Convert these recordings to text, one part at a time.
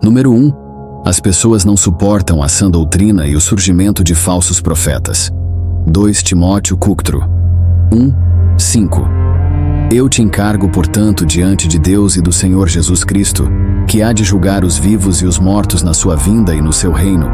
Número 1. As pessoas não suportam a sã doutrina e o surgimento de falsos profetas. 2 Timóteo Cuctro 1:5. Eu te encargo, portanto, diante de Deus e do Senhor Jesus Cristo, que há de julgar os vivos e os mortos na sua vinda e no seu reino.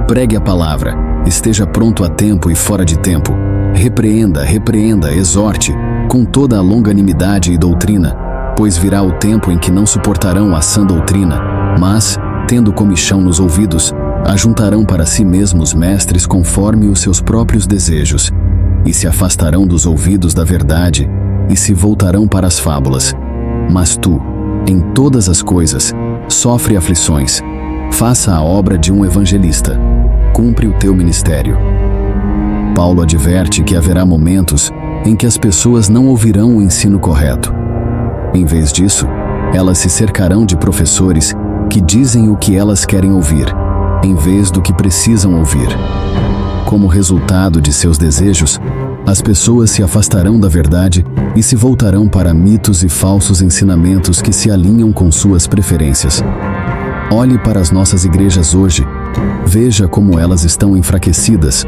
Pregue a palavra, esteja pronto a tempo e fora de tempo. Repreenda, exorte, com toda a longanimidade e doutrina, pois virá o tempo em que não suportarão a sã doutrina, mas, tendo comichão nos ouvidos, ajuntarão para si mesmos mestres conforme os seus próprios desejos, e se afastarão dos ouvidos da verdade, e se voltarão para as fábulas. Mas tu, em todas as coisas, sofre aflições, faça a obra de um evangelista, cumpre o teu ministério. Paulo adverte que haverá momentos em que as pessoas não ouvirão o ensino correto. Em vez disso, elas se cercarão de professores que dizem o que elas querem ouvir, em vez do que precisam ouvir. Como resultado de seus desejos, as pessoas se afastarão da verdade e se voltarão para mitos e falsos ensinamentos que se alinham com suas preferências. Olhe para as nossas igrejas hoje. Veja como elas estão enfraquecidas.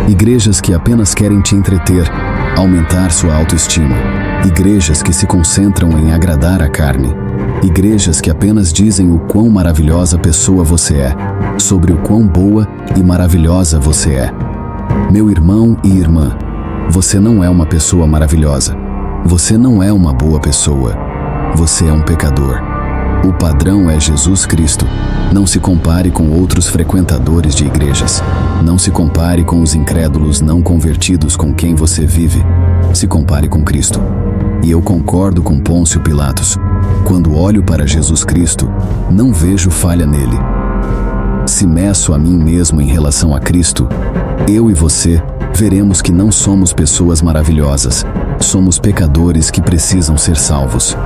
Igrejas que apenas querem te entreter, aumentar sua autoestima. Igrejas que se concentram em agradar a carne. Igrejas que apenas dizem o quão maravilhosa pessoa você é, sobre o quão boa e maravilhosa você é. Meu irmão e irmã, você não é uma pessoa maravilhosa. Você não é uma boa pessoa. Você é um pecador. O padrão é Jesus Cristo. Não se compare com outros frequentadores de igrejas. Não se compare com os incrédulos não convertidos com quem você vive. Se compare com Cristo. E eu concordo com Pôncio Pilatos. Quando olho para Jesus Cristo, não vejo falha nele. Se meço a mim mesmo em relação a Cristo, eu e você veremos que não somos pessoas maravilhosas. Somos pecadores que precisam ser salvos.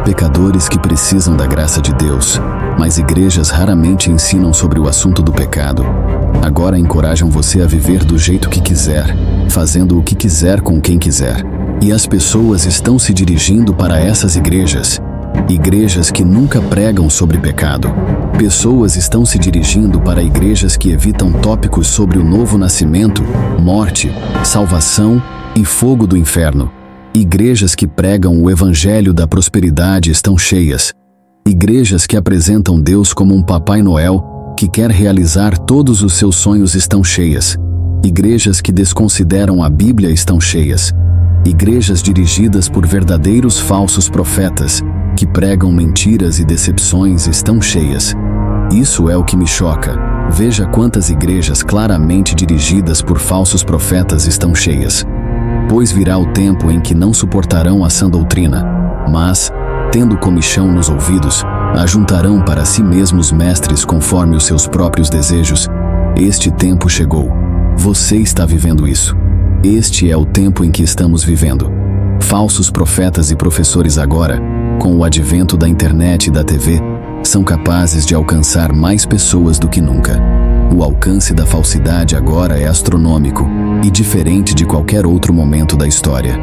Pecadores que precisam da graça de Deus, mas igrejas raramente ensinam sobre o assunto do pecado. Agora encorajam você a viver do jeito que quiser, fazendo o que quiser com quem quiser. E as pessoas estão se dirigindo para essas igrejas. Igrejas que nunca pregam sobre pecado. Pessoas estão se dirigindo para igrejas que evitam tópicos sobre o novo nascimento, morte, salvação e fogo do inferno. Igrejas que pregam o evangelho da prosperidade estão cheias. Igrejas que apresentam Deus como um Papai Noel que quer realizar todos os seus sonhos estão cheias. Igrejas que desconsideram a Bíblia estão cheias. Igrejas dirigidas por verdadeiros falsos profetas que pregam mentiras e decepções estão cheias. Isso é o que me choca. Veja quantas igrejas claramente dirigidas por falsos profetas estão cheias. Pois virá o tempo em que não suportarão a sã doutrina, mas, tendo comichão nos ouvidos, ajuntarão para si mesmos mestres conforme os seus próprios desejos. Este tempo chegou. Você está vivendo isso. Este é o tempo em que estamos vivendo. Falsos profetas e professores agora, com o advento da internet e da TV, são capazes de alcançar mais pessoas do que nunca. O alcance da falsidade agora é astronômico e diferente de qualquer outro momento da história.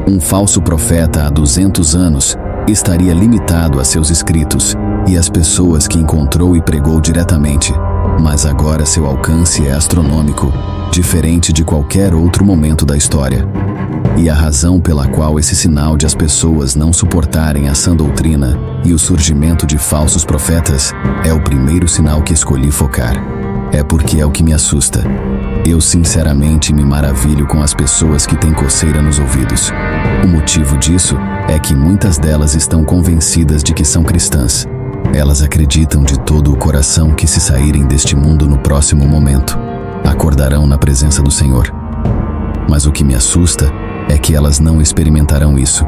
Um falso profeta há 200 anos estaria limitado a seus escritos e às pessoas que encontrou e pregou diretamente, mas agora seu alcance é astronômico, diferente de qualquer outro momento da história. E a razão pela qual esse sinal de as pessoas não suportarem a sã doutrina e o surgimento de falsos profetas é o primeiro sinal que escolhi focar. É porque é o que me assusta. Eu sinceramente me maravilho com as pessoas que têm coceira nos ouvidos. O motivo disso é que muitas delas estão convencidas de que são cristãs. Elas acreditam de todo o coração que se saírem deste mundo no próximo momento, acordarão na presença do Senhor. Mas o que me assusta é que elas não experimentarão isso,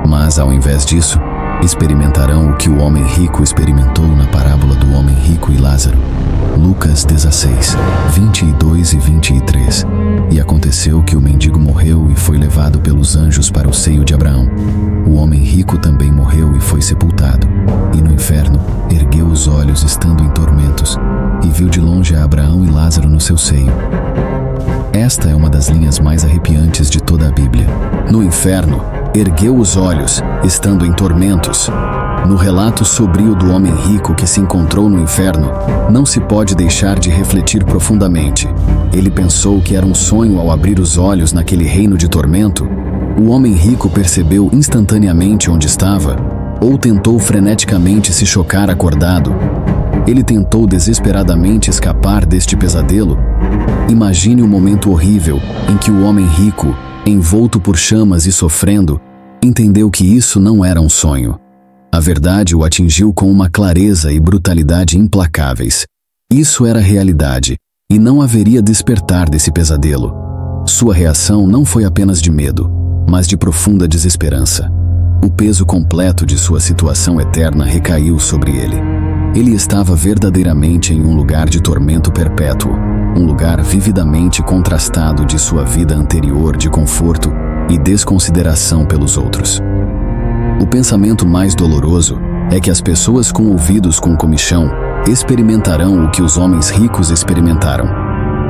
mas ao invés disso, experimentarão o que o homem rico experimentou na parábola do homem rico e Lázaro. Lucas 16, 22 e 23. E aconteceu que o mendigo morreu e foi levado pelos anjos para o seio de Abraão. O homem rico também morreu e foi sepultado. E no inferno ergueu os olhos estando em tormentos, e viu de longe a Abraão e Lázaro no seu seio. Esta é uma das linhas mais arrepiantes de toda a Bíblia. No inferno, ergueu os olhos, estando em tormentos. No relato sombrio do homem rico que se encontrou no inferno, não se pode deixar de refletir profundamente. Ele pensou que era um sonho ao abrir os olhos naquele reino de tormento. O homem rico percebeu instantaneamente onde estava, ou tentou freneticamente se chocar acordado. Ele tentou desesperadamente escapar deste pesadelo. Imagine o momento horrível em que o homem rico, envolto por chamas e sofrendo, entendeu que isso não era um sonho. A verdade o atingiu com uma clareza e brutalidade implacáveis. Isso era realidade, e não haveria despertar desse pesadelo. Sua reação não foi apenas de medo, mas de profunda desesperança. O peso completo de sua situação eterna recaiu sobre ele. Ele estava verdadeiramente em um lugar de tormento perpétuo, um lugar vividamente contrastado de sua vida anterior de conforto e desconsideração pelos outros. O pensamento mais doloroso é que as pessoas com ouvidos com comichão experimentarão o que os homens ricos experimentaram.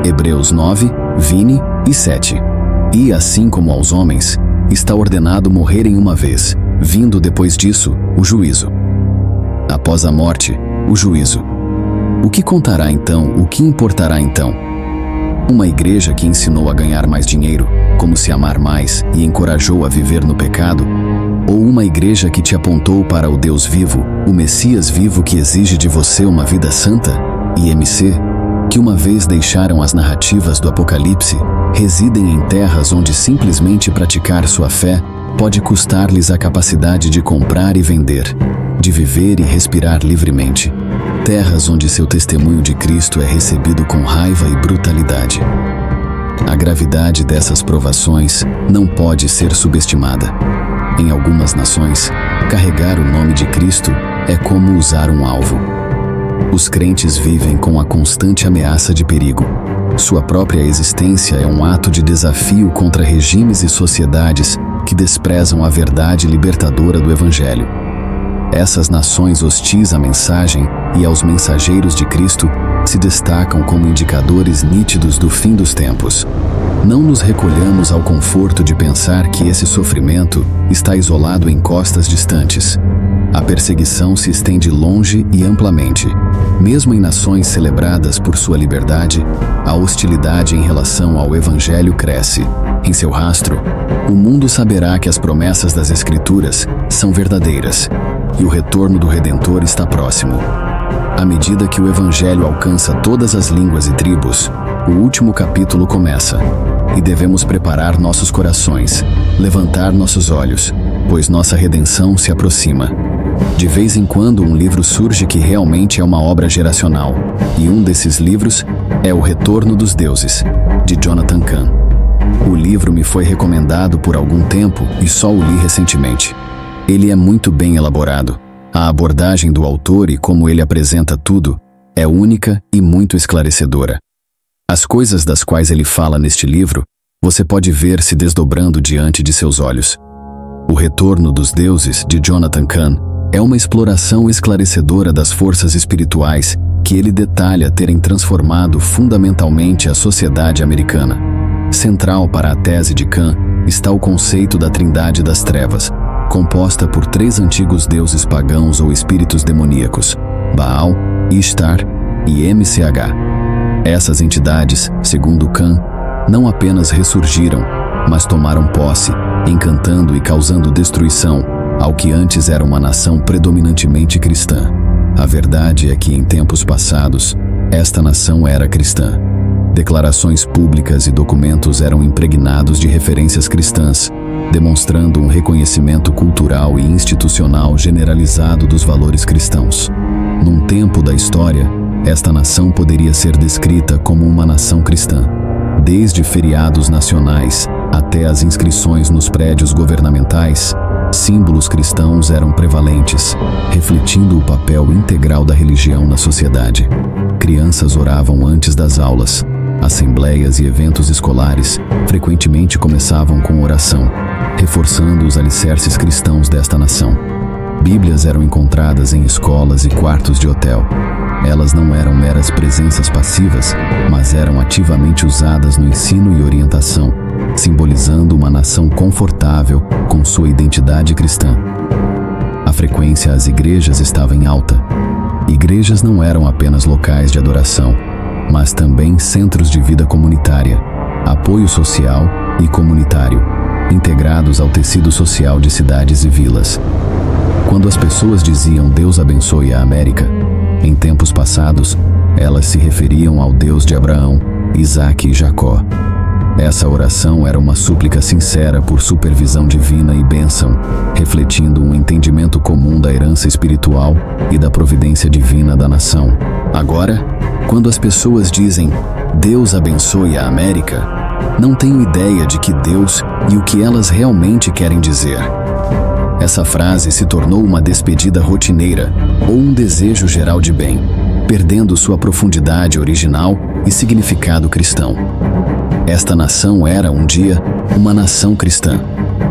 Hebreus 9, 27. E assim como aos homens, está ordenado morrerem uma vez, vindo depois disso o juízo. Após a morte, o juízo. O que contará então? O que importará então? Uma igreja que ensinou a ganhar mais dinheiro, como se amar mais e encorajou a viver no pecado? Ou uma igreja que te apontou para o Deus vivo, o Messias vivo que exige de você uma vida santa? IMC, que uma vez deixaram as narrativas do Apocalipse, residem em terras onde simplesmente praticar sua fé pode custar-lhes a capacidade de comprar e vender, de viver e respirar livremente. Terras onde seu testemunho de Cristo é recebido com raiva e brutalidade. A gravidade dessas provações não pode ser subestimada. Em algumas nações, carregar o nome de Cristo é como usar um alvo. Os crentes vivem com a constante ameaça de perigo. Sua própria existência é um ato de desafio contra regimes e sociedades que desprezam a verdade libertadora do Evangelho. Essas nações hostis à mensagem e aos mensageiros de Cristo se destacam como indicadores nítidos do fim dos tempos. Não nos recolhamos ao conforto de pensar que esse sofrimento está isolado em costas distantes. A perseguição se estende longe e amplamente. Mesmo em nações celebradas por sua liberdade, a hostilidade em relação ao Evangelho cresce. Em seu rastro, o mundo saberá que as promessas das Escrituras são verdadeiras e o retorno do Redentor está próximo. À medida que o Evangelho alcança todas as línguas e tribos, o último capítulo começa, e devemos preparar nossos corações, levantar nossos olhos, pois nossa redenção se aproxima. De vez em quando um livro surge que realmente é uma obra geracional, e um desses livros é O Retorno dos Deuses, de Jonathan Cahn. O livro me foi recomendado por algum tempo e só o li recentemente. Ele é muito bem elaborado. A abordagem do autor e como ele apresenta tudo é única e muito esclarecedora. As coisas das quais ele fala neste livro, você pode ver se desdobrando diante de seus olhos. O Retorno dos Deuses, de Jonathan Cahn, é uma exploração esclarecedora das forças espirituais que ele detalha terem transformado fundamentalmente a sociedade americana. Central para a tese de Cahn está o conceito da Trindade das Trevas, composta por 3 antigos deuses pagãos ou espíritos demoníacos, Baal, Ishtar e MCH. Essas entidades, segundo Cahn, não apenas ressurgiram, mas tomaram posse, encantando e causando destruição ao que antes era uma nação predominantemente cristã. A verdade é que em tempos passados, esta nação era cristã. Declarações públicas e documentos eram impregnados de referências cristãs, demonstrando um reconhecimento cultural e institucional generalizado dos valores cristãos. Num tempo da história, esta nação poderia ser descrita como uma nação cristã. Desde feriados nacionais até as inscrições nos prédios governamentais, símbolos cristãos eram prevalentes, refletindo o papel integral da religião na sociedade. Crianças oravam antes das aulas. Assembleias e eventos escolares frequentemente começavam com oração, reforçando os alicerces cristãos desta nação. Bíblias eram encontradas em escolas e quartos de hotel. Elas não eram meras presenças passivas, mas eram ativamente usadas no ensino e orientação, simbolizando uma nação confortável com sua identidade cristã. A frequência às igrejas estava em alta. Igrejas não eram apenas locais de adoração, mas também centros de vida comunitária, apoio social e comunitário, integrados ao tecido social de cidades e vilas. Quando as pessoas diziam "Deus abençoe a América", em tempos passados, elas se referiam ao Deus de Abraão, Isaque e Jacó. Essa oração era uma súplica sincera por supervisão divina e bênção, refletindo um entendimento comum da herança espiritual e da providência divina da nação. Agora, quando as pessoas dizem "Deus abençoe a América", não tenho ideia de que Deus e o que elas realmente querem dizer. Essa frase se tornou uma despedida rotineira ou um desejo geral de bem, perdendo sua profundidade original e significado cristão. Esta nação era, um dia, uma nação cristã.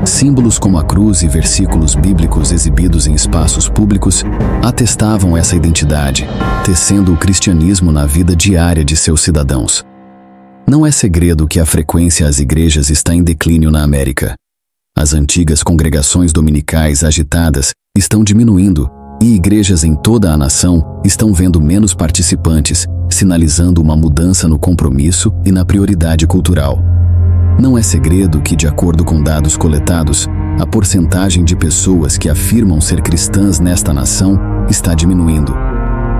Símbolos como a cruz e versículos bíblicos exibidos em espaços públicos atestavam essa identidade, tecendo o cristianismo na vida diária de seus cidadãos. Não é segredo que a frequência às igrejas está em declínio na América. As antigas congregações dominicais agitadas estão diminuindo e igrejas em toda a nação estão vendo menos participantes, sinalizando uma mudança no compromisso e na prioridade cultural. Não é segredo que, de acordo com dados coletados, a porcentagem de pessoas que afirmam ser cristãs nesta nação está diminuindo.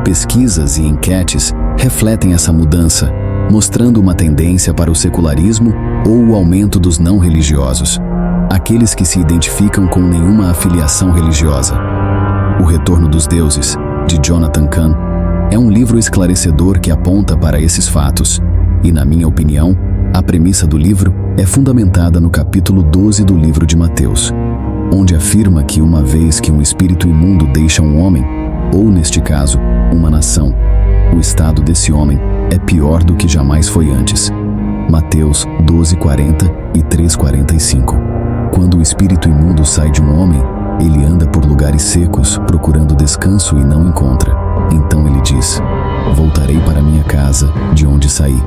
Pesquisas e enquetes refletem essa mudança, mostrando uma tendência para o secularismo ou o aumento dos não religiosos, aqueles que se identificam com nenhuma afiliação religiosa. O Retorno dos Deuses, de Jonathan Cahn, é um livro esclarecedor que aponta para esses fatos, e, na minha opinião, a premissa do livro é fundamentada no capítulo 12 do livro de Mateus, onde afirma que uma vez que um espírito imundo deixa um homem, ou neste caso, uma nação, o estado desse homem é pior do que jamais foi antes. Mateus 12:40 e 3:45. Quando o espírito imundo sai de um homem, ele anda por lugares secos, procurando descanso e não encontra. Então ele diz: "Voltarei para minha casa, de onde saí."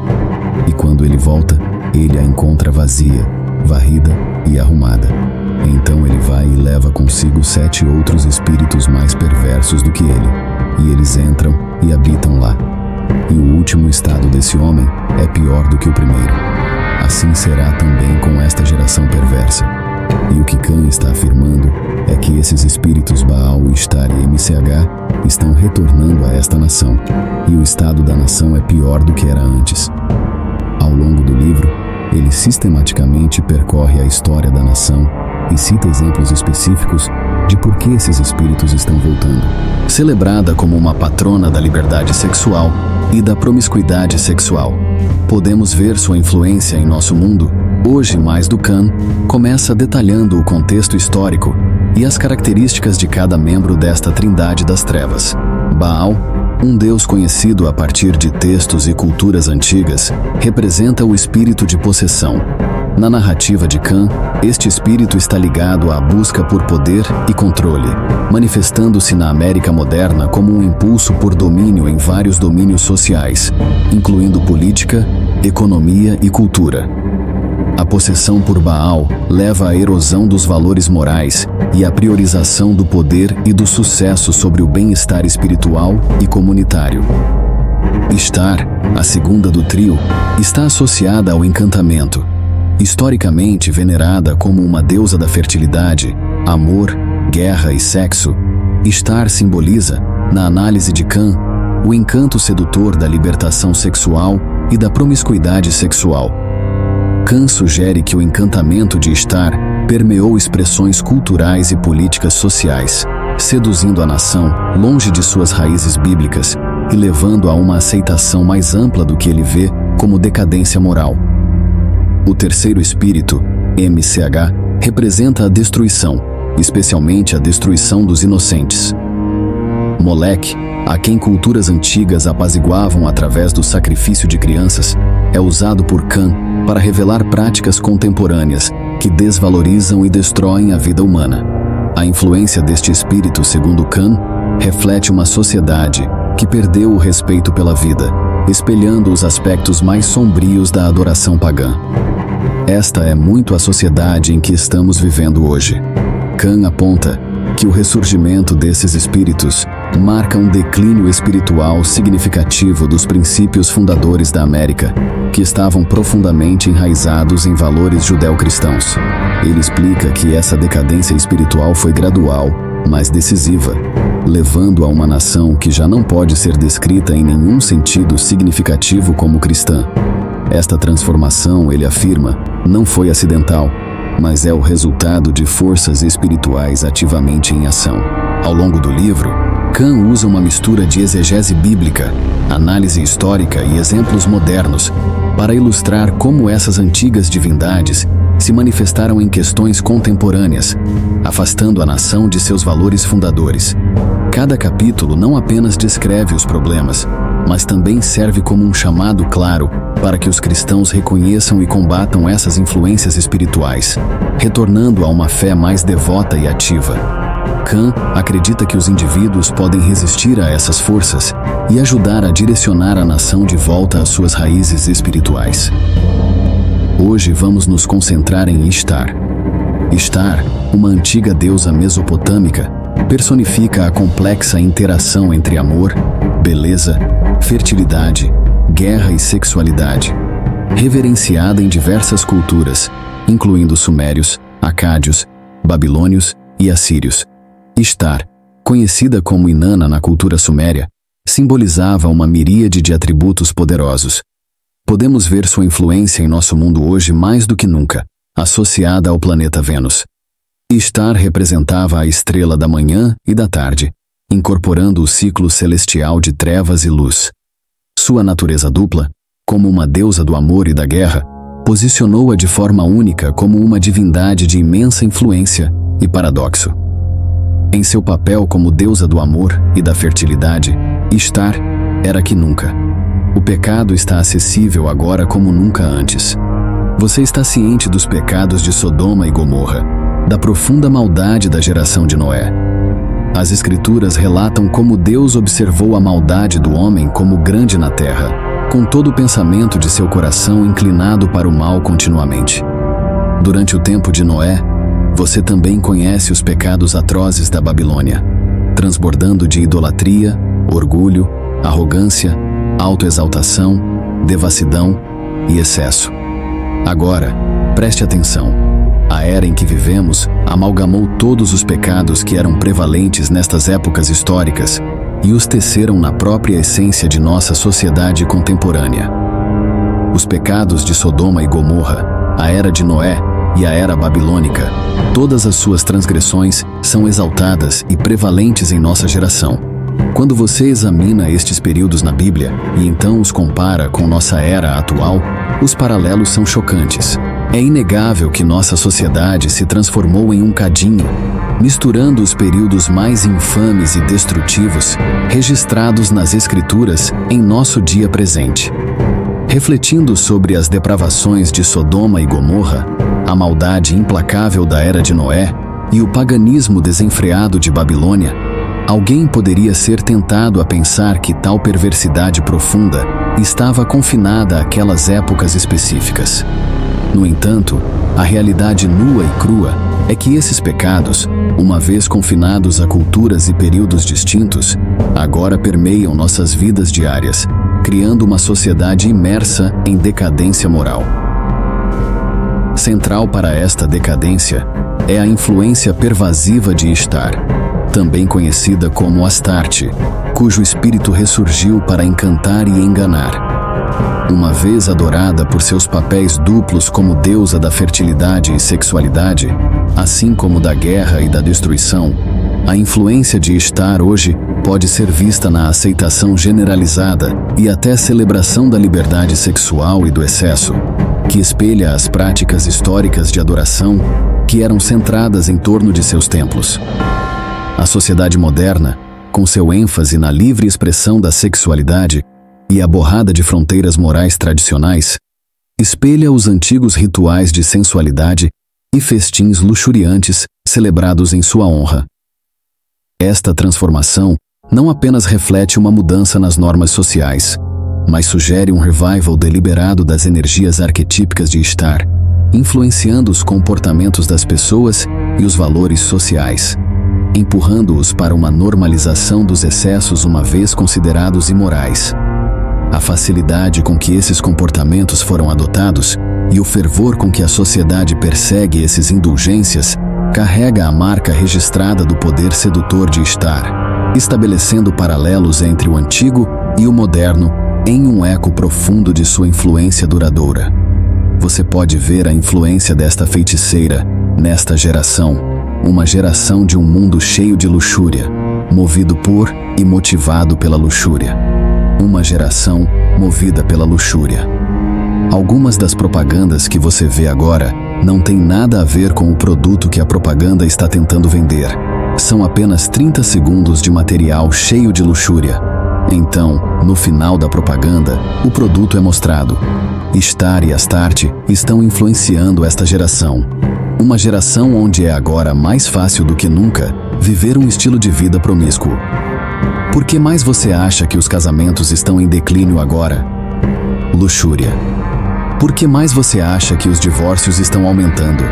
E quando ele volta, ele a encontra vazia, varrida e arrumada. Então ele vai e leva consigo 7 outros espíritos mais perversos do que ele, e eles entram e habitam lá. E o último estado desse homem é pior do que o primeiro. Assim será também com esta geração perversa. E o que Cahn está afirmando é que esses espíritos Baal, Ishtar e MCH estão retornando a esta nação, e o estado da nação é pior do que era antes. Ao longo do livro, ele sistematicamente percorre a história da nação e cita exemplos específicos de por que esses espíritos estão voltando. Celebrada como uma patrona da liberdade sexual e da promiscuidade sexual, podemos ver sua influência em nosso mundo. Hoje, mais do Cahn, começa detalhando o contexto histórico e as características de cada membro desta trindade das trevas. Baal, um deus conhecido a partir de textos e culturas antigas, representa o espírito de possessão. Na narrativa de Cahn, este espírito está ligado à busca por poder e controle, manifestando-se na América moderna como um impulso por domínio em vários domínios sociais, incluindo política, economia e cultura. A possessão por Baal leva à erosão dos valores morais e à priorização do poder e do sucesso sobre o bem-estar espiritual e comunitário. Ishtar, a segunda do trio, está associada ao encantamento. Historicamente venerada como uma deusa da fertilidade, amor, guerra e sexo, Ishtar simboliza, na análise de Cahn, o encanto sedutor da libertação sexual e da promiscuidade sexual. Cahn sugere que o encantamento de Ishtar permeou expressões culturais e políticas sociais, seduzindo a nação longe de suas raízes bíblicas e levando a uma aceitação mais ampla do que ele vê como decadência moral. O terceiro espírito, MCH, representa a destruição, especialmente a destruição dos inocentes. Molech, a quem culturas antigas apaziguavam através do sacrifício de crianças, é usado por Cahn para revelar práticas contemporâneas que desvalorizam e destroem a vida humana. A influência deste espírito, segundo Cahn, reflete uma sociedade que perdeu o respeito pela vida, espelhando os aspectos mais sombrios da adoração pagã. Esta é muito a sociedade em que estamos vivendo hoje. Khan aponta que o ressurgimento desses espíritos marca um declínio espiritual significativo dos princípios fundadores da América, que estavam profundamente enraizados em valores judeu-cristãos. Ele explica que essa decadência espiritual foi gradual, mas decisiva, levando a uma nação que já não pode ser descrita em nenhum sentido significativo como cristã. Esta transformação, ele afirma, não foi acidental, mas é o resultado de forças espirituais ativamente em ação. Ao longo do livro, Khan usa uma mistura de exegese bíblica, análise histórica e exemplos modernos para ilustrar como essas antigas divindades se manifestaram em questões contemporâneas, afastando a nação de seus valores fundadores. Cada capítulo não apenas descreve os problemas, mas também serve como um chamado claro para que os cristãos reconheçam e combatam essas influências espirituais, retornando a uma fé mais devota e ativa. Khan acredita que os indivíduos podem resistir a essas forças e ajudar a direcionar a nação de volta às suas raízes espirituais. Hoje vamos nos concentrar em Ishtar. Ishtar, uma antiga deusa mesopotâmica, personifica a complexa interação entre amor, beleza, fertilidade, guerra e sexualidade, reverenciada em diversas culturas, incluindo sumérios, acádios, babilônios e assírios. Ishtar, conhecida como Inanna na cultura suméria, simbolizava uma miríade de atributos poderosos. Podemos ver sua influência em nosso mundo hoje mais do que nunca, associada ao planeta Vênus. Ishtar representava a estrela da manhã e da tarde, incorporando o ciclo celestial de trevas e luz. Sua natureza dupla, como uma deusa do amor e da guerra, posicionou-a de forma única como uma divindade de imensa influência e paradoxo. Em seu papel como deusa do amor e da fertilidade, Ishtar era que nunca. O pecado está acessível agora como nunca antes. Você está ciente dos pecados de Sodoma e Gomorra, da profunda maldade da geração de Noé. As Escrituras relatam como Deus observou a maldade do homem como grande na terra, com todo o pensamento de seu coração inclinado para o mal continuamente. Durante o tempo de Noé, você também conhece os pecados atrozes da Babilônia, transbordando de idolatria, orgulho, arrogância, autoexaltação, devassidão e excesso. Agora, preste atenção. A era em que vivemos amalgamou todos os pecados que eram prevalentes nestas épocas históricas e os teceram na própria essência de nossa sociedade contemporânea. Os pecados de Sodoma e Gomorra, a era de Noé e a era babilônica, todas as suas transgressões são exaltadas e prevalentes em nossa geração. Quando você examina estes períodos na Bíblia e então os compara com nossa era atual, os paralelos são chocantes. É inegável que nossa sociedade se transformou em um cadinho, misturando os períodos mais infames e destrutivos registrados nas Escrituras em nosso dia presente. Refletindo sobre as depravações de Sodoma e Gomorra, a maldade implacável da era de Noé e o paganismo desenfreado de Babilônia, alguém poderia ser tentado a pensar que tal perversidade profunda estava confinada àquelas épocas específicas. No entanto, a realidade nua e crua é que esses pecados, uma vez confinados a culturas e períodos distintos, agora permeiam nossas vidas diárias, criando uma sociedade imersa em decadência moral. Central para esta decadência é a influência pervasiva de Ishtar, também conhecida como Astarte, cujo espírito ressurgiu para encantar e enganar. Uma vez adorada por seus papéis duplos como deusa da fertilidade e sexualidade, assim como da guerra e da destruição, a influência de Ishtar hoje pode ser vista na aceitação generalizada e até celebração da liberdade sexual e do excesso, que espelha as práticas históricas de adoração que eram centradas em torno de seus templos. A sociedade moderna, com seu ênfase na livre expressão da sexualidade e a borrada de fronteiras morais tradicionais, espelha os antigos rituais de sensualidade e festins luxuriantes celebrados em sua honra. Esta transformação não apenas reflete uma mudança nas normas sociais, mas sugere um revival deliberado das energias arquetípicas de Ishtar, influenciando os comportamentos das pessoas e os valores sociais, empurrando-os para uma normalização dos excessos uma vez considerados imorais. A facilidade com que esses comportamentos foram adotados e o fervor com que a sociedade persegue essas indulgências carrega a marca registrada do poder sedutor de estar, estabelecendo paralelos entre o antigo e o moderno em um eco profundo de sua influência duradoura. Você pode ver a influência desta feiticeira nesta geração, uma geração de um mundo cheio de luxúria, movido por e motivado pela luxúria. Uma geração movida pela luxúria. Algumas das propagandas que você vê agora não têm nada a ver com o produto que a propaganda está tentando vender. São apenas 30 segundos de material cheio de luxúria. Então, no final da propaganda, o produto é mostrado. Star e Astarte estão influenciando esta geração. Uma geração onde é agora mais fácil do que nunca viver um estilo de vida promíscuo. Por que mais você acha que os casamentos estão em declínio agora? Luxúria. Por que mais você acha que os divórcios estão aumentando?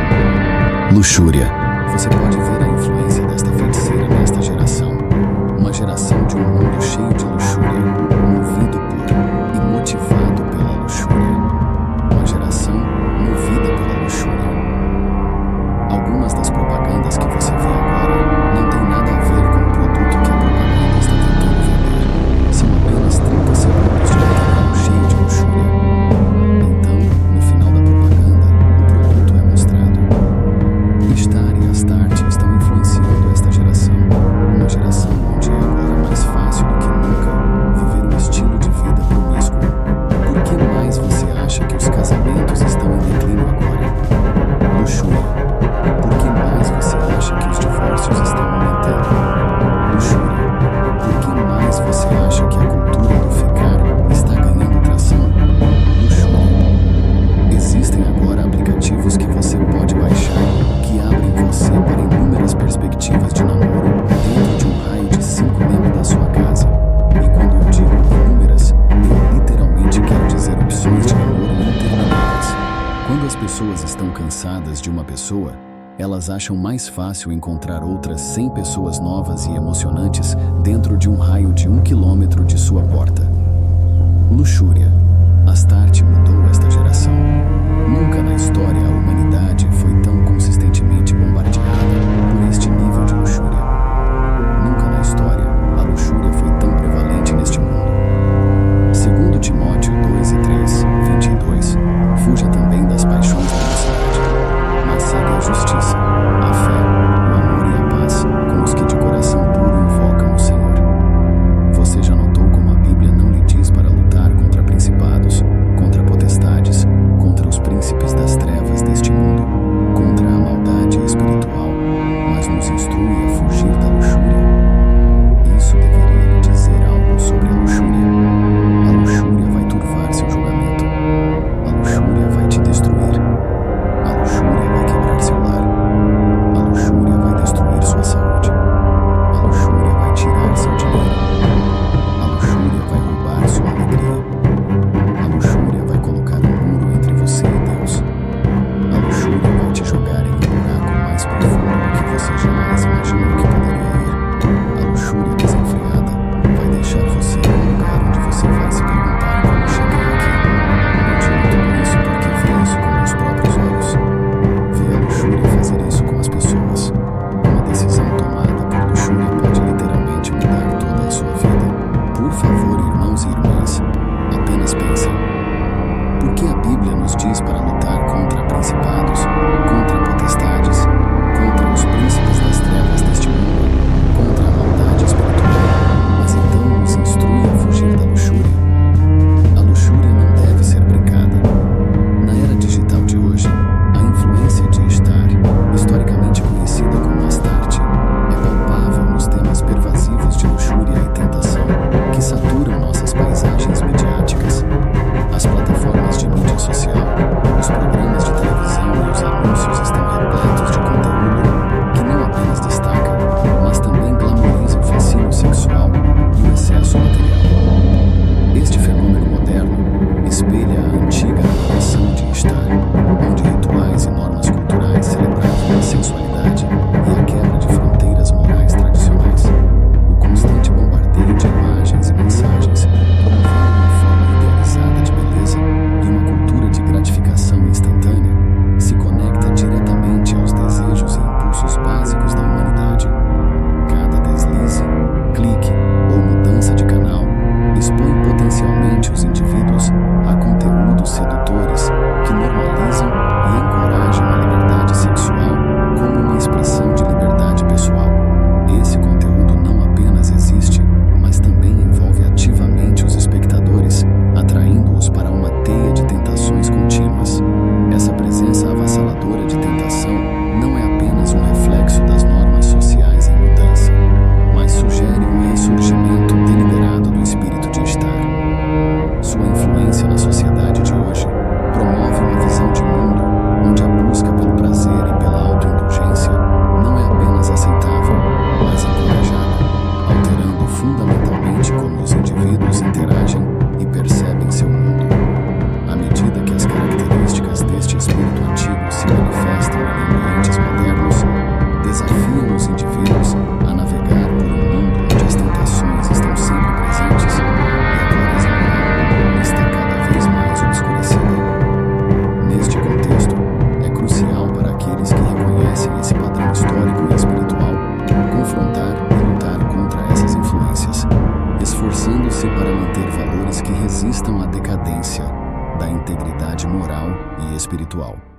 Luxúria. Você pode ver a influência desta feiticeira nesta geração. Uma geração de um mundo cheio de luxúria, movido por e motivado pela luxúria. Uma geração movida pela luxúria. Algumas das propagandas que você vê agora não têm nada a ver com o produto que a propaganda está tentando vender. São apenas 30 segundos de material cheio de luxúria. Então, no final da propaganda, o produto é mostrado. Star e Astarte estão influenciando esta geração. Uma geração onde é agora mais fácil do que nunca viver um estilo de vida promíscuo. Por que mais você acha que os casamentos estão em declínio agora? Luxúria. Por que mais você acha que os divórcios estão aumentando? Luxúria. Por que mais você acha que a cultura do ficar está ganhando tração? Luxúria. Existem agora aplicativos que você pode baixar que abrem você para inúmeras perspectivas de namoro dentro de um raio de 5 metros da sua casa. E quando eu digo inúmeras, eu literalmente quero dizer opções de namoro intermináveis. Quando as pessoas estão cansadas de uma pessoa, elas acham mais fácil encontrar outras 100 pessoas novas e emocionantes dentro de um raio de 1 quilômetro de sua porta. Luxúria. Astarte mudou esta geração. Nunca na história a humanidade foi tão consistentemente bombardeada por este nível de luxúria. Nunca na história a luxúria foi tão prevalente neste mundo. Segundo Timóteo 2:3-22, fuja também das paixões da mocidade, mas segue a justiça, a fé, o amor e a paz com os que de coração puro invocam o Senhor. Você já notou como a Bíblia não levando os indivíduos a navegar por um mundo onde as tentações estão sempre presentes e a clareza moral está cada vez mais obscurecida. Neste contexto, é crucial para aqueles que reconhecem esse padrão histórico e espiritual confrontar e lutar contra essas influências, esforçando-se para manter valores que resistam à decadência da integridade moral e espiritual.